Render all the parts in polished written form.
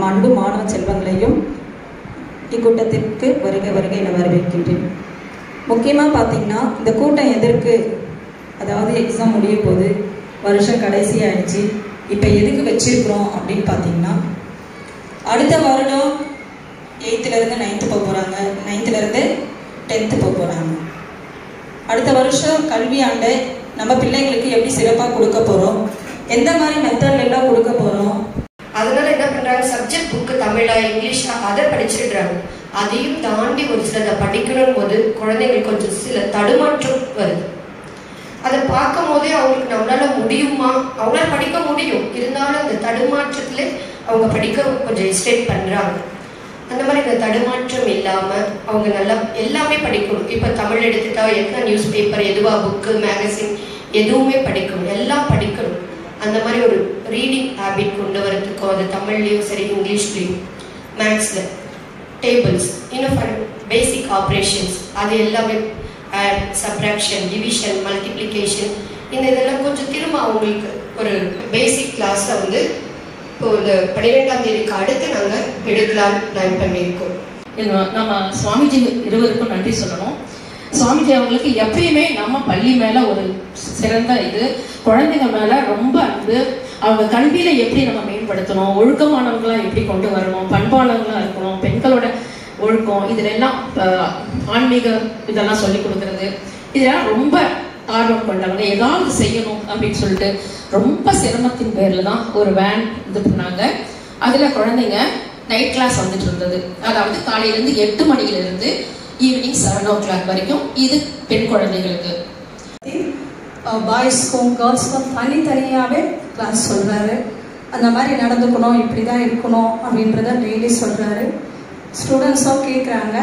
அன்பு மாணவ செல்வங்களையும் இக்கூட்டத்திற்கு வருகை என வரவேற்கின்றேன். முக்கியமாக பார்த்தீங்கன்னா இந்த கூட்டம் எதற்கு, அதாவது எக்ஸாம் முடிய போது வருஷம் கடைசி ஆயிடுச்சு, இப்போ எதுக்கு வச்சிருக்கிறோம் அப்படின்னு பார்த்தீங்கன்னா, அடுத்த வருடம் 8th-லேருந்து 9th போக போகிறாங்க, 9th-லேருந்து 10th போக போகிறாங்க. அடுத்த வருஷம் கல்வி ஆண்டை நம்ம பிள்ளைங்களுக்கு எப்படி சிறப்பாக கொடுக்க போகிறோம், எந்த மாதிரி மெத்தட்லாம் கொடுக்க போகிறோம். அதனால என்ன பண்றாங்க, சப்ஜெக்ட் புக்கு தமிழா இங்கிலீஷா அதை படிச்சிடுறாங்க. அதையும் தாண்டி ஒரு சிலதை படிக்கணும் போது குழந்தைங்களுக்கு கொஞ்சம் சில தடுமாற்றம் வருது. அதை பார்க்கும் போதே அவங்களுக்கு நம்மளால முடியுமா, அவங்களால படிக்க முடியும், இருந்தாலும் அந்த தடுமாற்றத்துல அவங்க படிக்க கொஞ்சம் ஹெசிடேட் பண்றாங்க. அந்த மாதிரி இந்த தடுமாற்றம் இல்லாம அவங்க நல்லா எல்லாமே படிக்கணும். இப்ப தமிழ் எடுத்துட்டா என்ன நியூஸ் பேப்பர், எதுவா புக்கு மேகசின் எதுவுமே படிக்கணும், எல்லாம் படிக்கணும். அந்த மாதிரி ஒரு ரீடிங் ஹேபிட் கொண்டு வரதுக்கும், அது தமிழ்லையும் சரி இங்கிலீஷ்லையும் மேக்ஸ்ல டேபிள்ஸ், இன்னும் பேசிக் ஆப்ரேஷன்ஸ், அது எல்லாமே ஆட், சப்ராக்ஷன், டிவிஷன், மல்டிப்ளிகேஷன், இதெல்லாம் கொஞ்சம் திரும்ப அவங்களுக்கு ஒரு பேசிக் கிளாஸை வந்து இப்போ இந்த 12ஆம் தேதிக்கு அடுத்து நாங்கள் எடுக்கலாம்னு பிளான் பண்ணியிருக்கோம். நம்ம சுவாமிஜி இருவருக்கும் நன்றி சொல்லணும். சுவாமிஜி அவங்களுக்கு எப்பயுமே நம்ம பள்ளி மேல ஒரு சிறந்த இது, குழந்தைங்க மேல ரொம்ப அன்பு. அவங்க கல்வியில எப்படி நம்ம மேம்படுத்தணும், ஒழுக்கமானவங்களா எப்படி கொண்டு வரணும், பண்பாளர்களா இருக்கணும், பெண்களோட ஒழுக்கம், இதுல எல்லாம் ஆன்மீக இதெல்லாம் சொல்லி கொடுக்கறது, இதெல்லாம் ரொம்ப ஆர்வம் கொண்டவங்க. ஏதாவது செய்யணும் அப்படின்னு சொல்லிட்டு ரொம்ப சிரமத்தின் பேர்ல தான் ஒரு வேன் இது பண்ணாங்க. அதுல குழந்தைங்க நைட் கிளாஸ் வந்துட்டு இருந்தது. அதாவது காலையிலேருந்து 8 மணியிலிருந்து ஈவினிங் 7 o'clock வரைக்கும். இது பெண் குழந்தைகளுக்கு. பாய்ஸ்க்கும் கேர்ள்ஸ்க்கும் தனித்தனியாகவே கிளாஸ் சொல்கிறாரு. அந்த மாதிரி நடந்துக்கணும், இப்படி தான் இருக்கணும் அப்படின்றத டெய்லி சொல்கிறாரு. ஸ்டூடெண்ட்ஸும் கேட்குறாங்க.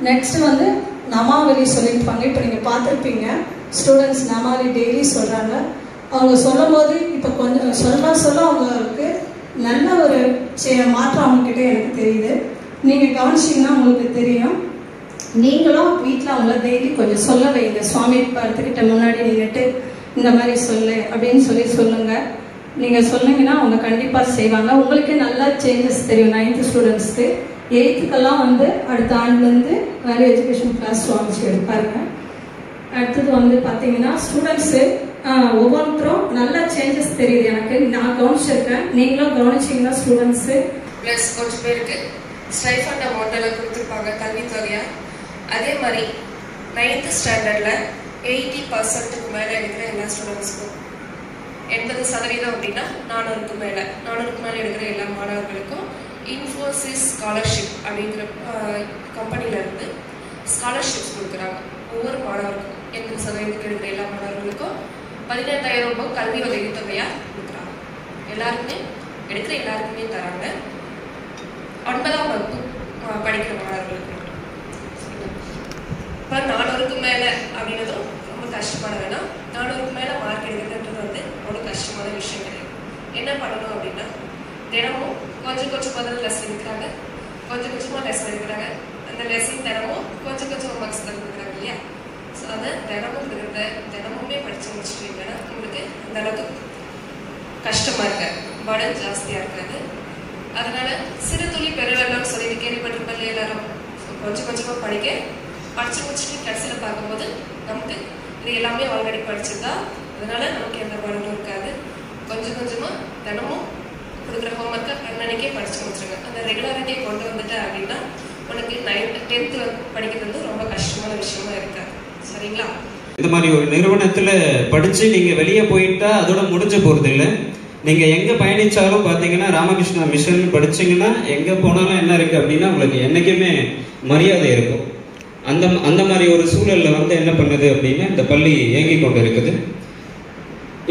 நெக்ஸ்ட்டு வந்து நமாவலி சொல்லியிருப்பாங்க. இப்போ நீங்கள் பார்த்துருப்பீங்க, ஸ்டூடெண்ட்ஸ் நமாவலி டெய்லி சொல்கிறாங்க. அவங்க சொல்லும் போது இப்போ கொஞ்சம் சொல்ல அவங்களுக்கு நல்ல ஒரு மாற்றம் அவங்கக்கிட்ட எனக்கு தெரியுது. நீங்கள் கவனிச்சிங்கன்னா உங்களுக்கு தெரியும். நீங்களும் வீட்டில் அவங்கள டெய்லி கொஞ்சம் சொல்ல வைங்க. சுவாமி படத்துக்கிட்ட முன்னாடி நின்றுட்டு இந்த மாதிரி சொல்லு அப்படின்னு சொல்லுங்கள். நீங்கள் சொன்னீங்கன்னா அவங்க கண்டிப்பாக செய்வாங்க. உங்களுக்கே நல்லா சேஞ்சஸ் தெரியும். 9th ஸ்டூடெண்ட்ஸ்க்கு 8th வந்து அடுத்த ஆண்டுலேருந்து வேல்யூ எஜுகேஷன் கிளாஸ் சுவாமிஜி எடுப்பாருங்க. அடுத்தது வந்து பார்த்தீங்கன்னா ஸ்டூடெண்ட்ஸு ஒவ்வொருத்தரும் நல்ல சேஞ்சஸ் தெரியுது எனக்கு. நான் கவனிச்சிருக்கேன், நீங்களும் கவனிச்சிங்கன்னா ஸ்டூடெண்ட்ஸு. ப்ளஸ் கொஞ்சம் பேருக்கு ஸ்டைஃபண்ட் அமௌண்ட் எல்லாம் கொடுத்துருப்பாங்க கல்வித்தொகையா. அதே மாதிரி 9th ஸ்டாண்டர்டில் 80% மேலே எடுக்கிற எல்லா ஸ்டூடெண்ட்ஸுக்கும் 80% அப்படின்னா 400க்கு மேலே எடுக்கிற எல்லா மாணவர்களுக்கும் இன்ஃபோசிஸ் ஸ்காலர்ஷிப் அப்படிங்கிற கம்பெனியிலேருந்து ஸ்காலர்ஷிப்ஸ் கொடுக்குறாங்க. ஒவ்வொரு மாணவருக்கும் 80% எடுக்கிற எல்லா மாணவர்களுக்கும் 18,000 ரூபாய் கல்வி உதவித்தொகையாக கொடுக்குறாங்க. எடுக்கிற எல்லாருக்குமே தராங்க. 9ஆம் வகுப்பு படிக்கிற மாணவர்களுக்கு. இப்போ 400க்கு மேலே அப்படின்னதும் ரொம்ப கஷ்டப்பட வேணாம். 400க்கு மேலே மார்க் எடுக்கிறதுன்றது வந்து அவ்வளோ கஷ்டமான விஷயம் கிடையாது. என்ன பண்ணணும் அப்படின்னா தினமும் கொஞ்சம் முதல்ல லெசன் எடுக்கிறாங்க, கொஞ்சம் கொஞ்சமாக லெசன் எடுக்கிறாங்க. அந்த லெசன் தினமும் கொஞ்சம் மார்க்ஸ் தான் கொடுக்குறாங்க இல்லையா? ஸோ அதை தினமுமே படித்து முடிச்சுட்டீங்கன்னா உங்களுக்கு அந்த அளவுக்கு கஷ்டமாக இருக்காது, பர்டன் ஜாஸ்தியாக இருக்காது. அதனால சிறு துளி பெருவெல்லாம் சொல்லி கேள்விப்பட்டிருப்பாங்க எல்லாரும். கொஞ்சமாக படித்து முடிச்சுட்டு கடைசியில் பார்க்கும்போது நமக்கு இது எல்லாமே ஆல்ரெடி படிச்சிருந்தா அதனால நமக்கு எந்த பர்டனும் இருக்காது. கொஞ்சமாக தினமும் கொடுக்குற ஹோம்ஒர்க்கை அன்னன்னைக்கே படித்து முடிச்சிருங்க. அந்த ரெகுலாரிட்டியை கொண்டு வந்துட்டேன் அப்படின்னா உனக்கு 9th 10th படிக்கிறது ரொம்ப கஷ்டமான விஷயமா இருக்காது. சரிங்களா? இது மாதிரி ஒரு நிறுவனத்தில் படித்து நீங்கள் வெளியே போயிட்டா அதோட முடிஞ்ச போகிறது இல்லை. நீங்கள் எங்கே பயணித்தாலும் பார்த்தீங்கன்னா ராமகிருஷ்ணா மிஷன் படிச்சிங்கன்னா எங்கே போனாலும் என்ன இருக்குது அப்படின்னா உங்களுக்கு என்றைக்குமே மரியாதை இருக்கும். அந்த மாதிரி ஒரு சூழலில் வந்து என்ன பண்ணுது அப்படின்னா இந்த பள்ளி இயங்கி கொண்டு இருக்குது.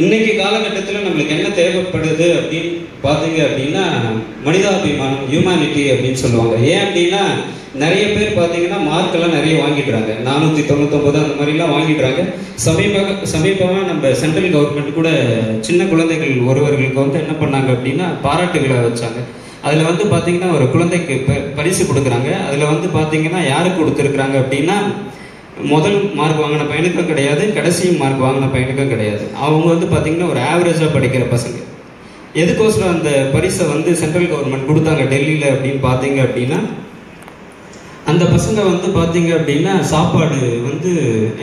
இன்னைக்கு காலகட்டத்தில் நம்மளுக்கு என்ன தேவைப்படுது அப்படின்னு பார்த்தீங்க அப்படின்னா மனிதாபிமானம், ஹியூமனிட்டி அப்படின்னு சொல்லுவாங்க. ஏன் அப்படின்னா நிறைய பேர் பார்த்தீங்கன்னா மார்க்கெல்லாம் நிறைய வாங்கிடுறாங்க, 499 அந்த மாதிரிலாம் வாங்கிடுறாங்க. சமீபமாக நம்ம சென்ட்ரல் கவர்மெண்ட் கூட சின்ன குழந்தைகள் ஒருவர்களுக்கு வந்து என்ன பண்ணாங்க அப்படின்னா பாராட்டுகளை வச்சாங்க. அதில் வந்து பார்த்தீங்கன்னா ஒரு குழந்தைக்கு பரிசு கொடுக்குறாங்க. அதில் வந்து பார்த்தீங்கன்னா யாருக்கு கொடுத்துருக்குறாங்க அப்படின்னா முதல் மார்க் வாங்கின பையனுக்கும் கிடையாது, கடைசி மார்க் வாங்கின பையனுக்கும் கிடையாது. அவங்க வந்து பார்த்தீங்கன்னா ஒரு ஆவரேஜாக படிக்கிற பசங்க. எதுக்கோசரம் அந்த பரிசை வந்து சென்ட்ரல் கவர்மெண்ட் கொடுத்தாங்க டெல்லியில் அப்படின்னு பார்த்தீங்க அப்படின்னா அந்த பசங்க வந்து பார்த்தீங்க அப்படின்னா சாப்பாடு வந்து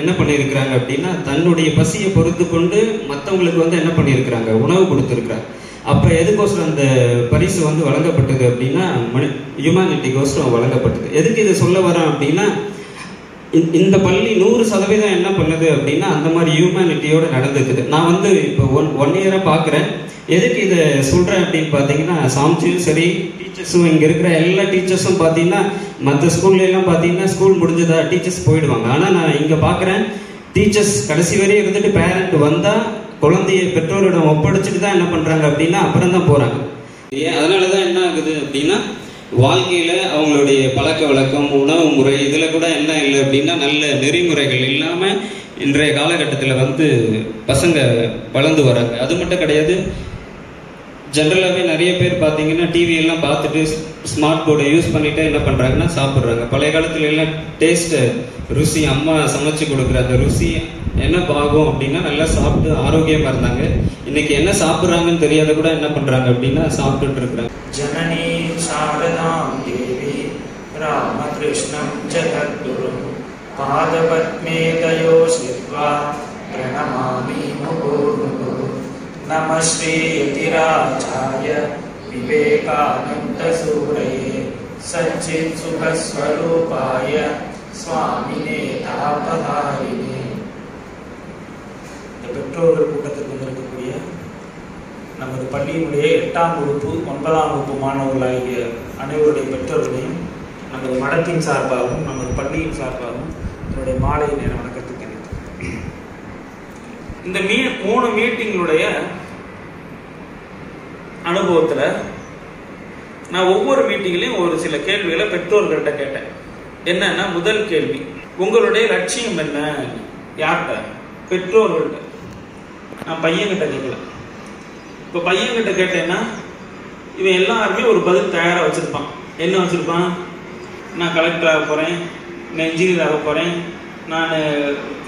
என்ன பண்ணியிருக்கிறாங்க அப்படின்னா தன்னுடைய பசியை பொறுத்து கொண்டு மற்றவங்களுக்கு வந்து என்ன பண்ணியிருக்கிறாங்க உணவு கொடுத்துருக்குறாங்க. அப்போ எதுக்கோசரம் அந்த பரிசு வந்து வழங்கப்பட்டது அப்படின்னா ஹியூமனிட்டிக்கோசரம் வழங்கப்பட்டது. எதுக்கு இதை சொல்ல வரேன் அப்படின்னா இந்த பள்ளி 100% என்ன பண்ணுது அப்படின்னா அந்த மாதிரி ஹியூமனிட்டியோட நடந்துக்குது. நான் வந்து இப்போ 1 இயராக பார்க்குறேன். எதுக்கு இதை சொல்கிறேன் அப்படின்னு பார்த்தீங்கன்னா சாமிச்சியும் சரி டீச்சர்ஸும் இங்கே இருக்கிற எல்லா டீச்சர்ஸும் பார்த்தீங்கன்னா மற்ற ஸ்கூல்லாம் பார்த்தீங்கன்னா ஸ்கூல் முடிஞ்சதா டீச்சர்ஸ் போயிடுவாங்க. ஆனால் நான் இங்கே பார்க்குறேன் டீச்சர்ஸ் கடைசி வரையும் இருந்துட்டு பேரண்ட் வந்தால் குழந்தைய பெற்றோரிடம் ஒப்படைச்சிட்டு தான் என்ன பண்ணுறாங்க அப்படின்னா அப்புறம் தான் போகிறாங்க. அதனால தான் என்ன ஆகுது அப்படின்னா வாழ்க்கையில் அவங்களுடைய பழக்க வழக்கம், உணவு முறை இதில் கூட என்ன இல்லை அப்படின்னா நல்ல நெறிமுறைகள் இல்லாமல் இன்றைய காலகட்டத்தில் வந்து பசங்க வளர்ந்து வராங்க. அது மட்டும் கிடையாது, ஜென்ரலாகவே நிறைய பேர் பார்த்தீங்கன்னா டிவியெல்லாம் பார்த்துட்டு ஸ்மார்ட் போர்டை யூஸ் பண்ணிவிட்டு என்ன பண்ணுறாங்கன்னா சாப்பிட்றாங்க. பழைய காலத்துல எல்லாம் டேஸ்ட்டு ருசி, அம்மா சமைச்சு கொடுக்குற அந்த ருசி என்ன ஆகும் அப்படின்னா நல்லா சாப்பிட்டு ஆரோக்கியமாக இருந்தாங்க. இன்னைக்கு என்ன சாப்பிட்றாங்கன்னு தெரியாத கூட என்ன பண்ணுறாங்க அப்படின்னா சாப்பிட்டுட்டு இருக்கிறாங்க. ஜனனி சாரதாம் தேவி ராமகிருஷ்ணம் ஜகத்குரு பாதபத்மே தயோ சித்வா பிரணமாமி முகுர்முகு நம ஸ்ரீ யதிராஜாய விவேகானந்த சூரயே சச்சித் சுகஸ்வரூபாய சுவாமினே தாபதாரிணே. இந்த பெற்றோர்கள் கூட்டத்திற்கு வந்திருக்கக்கூடிய நமது பள்ளியினுடைய 8ஆம் வகுப்பு 9ஆம் வகுப்பு மாணவர்களாகிய அனைவருடைய பெற்றோர்களையும் நமது மடத்தின் சார்பாகவும் நமது பள்ளியின் சார்பாகவும் என்னுடைய மாலை நேர வணக்கத்தை தெரிவித்தேன். இந்த 3 மீட்டிங்களுடைய அனுபவத்தில் நான் ஒவ்வொரு மீட்டிங்லையும் ஒரு சில கேள்விகளை பெற்றோர்கள்ட்ட கேட்டேன். என்னன்னா முதல் கேள்வி, உங்களுடைய லட்சியம் என்ன? யார்கிட்ட? பெற்றோர்கள்ட்ட. நான் பையன்கிட்ட கேட்கல. இப்போ பையன்கிட்ட கேட்டேன்னா இவன் எல்லாருமே ஒரு பதில் தயாராக வச்சுருப்பான். என்ன வச்சுருப்பான்? நான் கலெக்டர் ஆக போகிறேன், நான் இன்ஜினியர் ஆக போகிறேன், நான்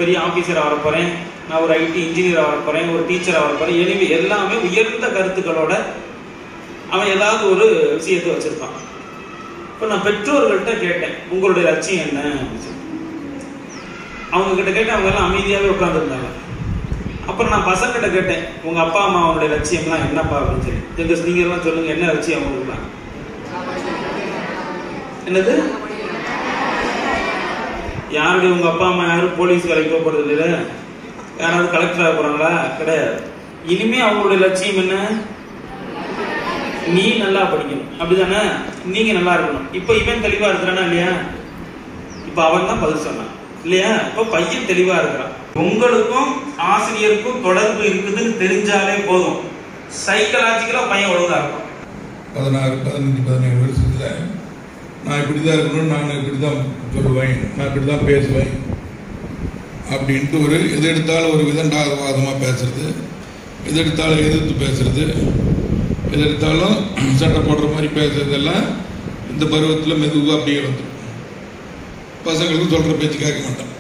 பெரிய ஆஃபீஸர் ஆக போகிறேன், நான் ஒரு ஐடி இன்ஜினியர் ஆக போகிறேன், ஒரு டீச்சர் ஆக போகிறேன். எனவே எல்லாமே உயர்ந்த கருத்துக்களோட அவன் ஏதாவது ஒரு விஷயத்தை வச்சுருப்பான். இப்போ நான் பெற்றோர்கள்ட்ட கேட்டேன், உங்களுடைய லட்சியம் என்ன? அவங்க கிட்ட கேட்டேன், அவங்க எல்லாம் அமைதியாகவே உட்காந்துருந்தாங்க. அப்புறம் நான் பசங்கிட்ட கேட்டேன், உங்க அப்பா அம்மா அவனுடைய லட்சியம்லாம் என்னப்பா அப்படின்னு சொல்லி. எங்க நீங்கெல்லாம் சொல்லுங்க, என்ன லட்சியம் அவங்களுக்குலாம்? என்னது? யாருடைய உங்க அப்பா அம்மா யாரும் போலீஸ் வேலைக்கு போக போறது இல்லை, யாராவது கலெக்டர் ஆக போறாங்களா? கிடையாது. இனிமே அவங்களுடைய லட்சியம் என்ன? நீ நல்லா படிக்கணும், அப்படிதானே? நீங்க நல்லா இருக்கணும். இப்ப இவன் தெளிவா இருக்கிறானா இல்லையா? இப்ப அவன் தான் பதில் சொன்னான் இல்லையா? இப்ப பையன் தெளிவா இருக்கிறான். உங்களுக்கும் ஆசிரியருக்கும் தொடர்பு இருக்குதுன்னு தெரிஞ்சாலே போதும், சைக்கலாஜிக்கலா பையன் ஒழுங்கா இருக்கும். 16, 15, 17 வருஷத்துல நான் இப்படிதான் இருக்கணும், நான் இப்படிதான் சொல்லுவேன், நான் இப்படிதான் பேசுவேன் அப்படின்ட்டு ஒரு எது எடுத்தாலும் ஒரு விதண்டாவாதமா பேசுறது, எது எடுத்தாலும் எதிர்த்து பேசுறது, எது எடுத்தாலும் சட்டை போடுற மாதிரி பேசுறதெல்லாம் இந்த பருவத்தில் மெதுவாக அப்படியே வந்துடும். பசங்களுக்கு சொல்ற பேச்சு கேட்க மாட்டோம்.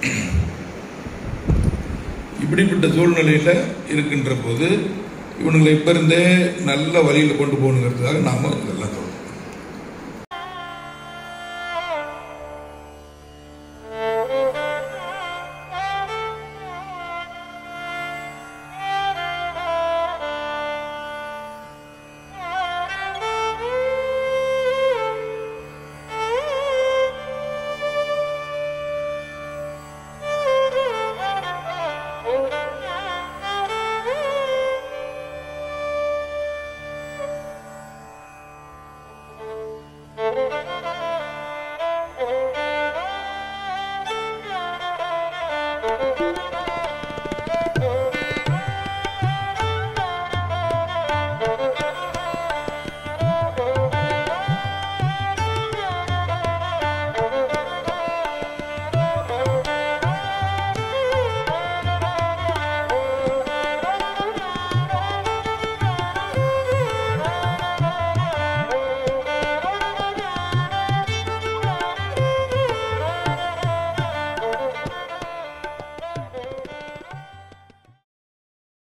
இப்படிப்பட்ட சூழ்நிலையில இருக்கின்ற போது இவனுங்களை இப்ப இருந்தே நல்ல வழியில கொண்டு போகணுங்கிறதுக்காக நாம இதெல்லாம்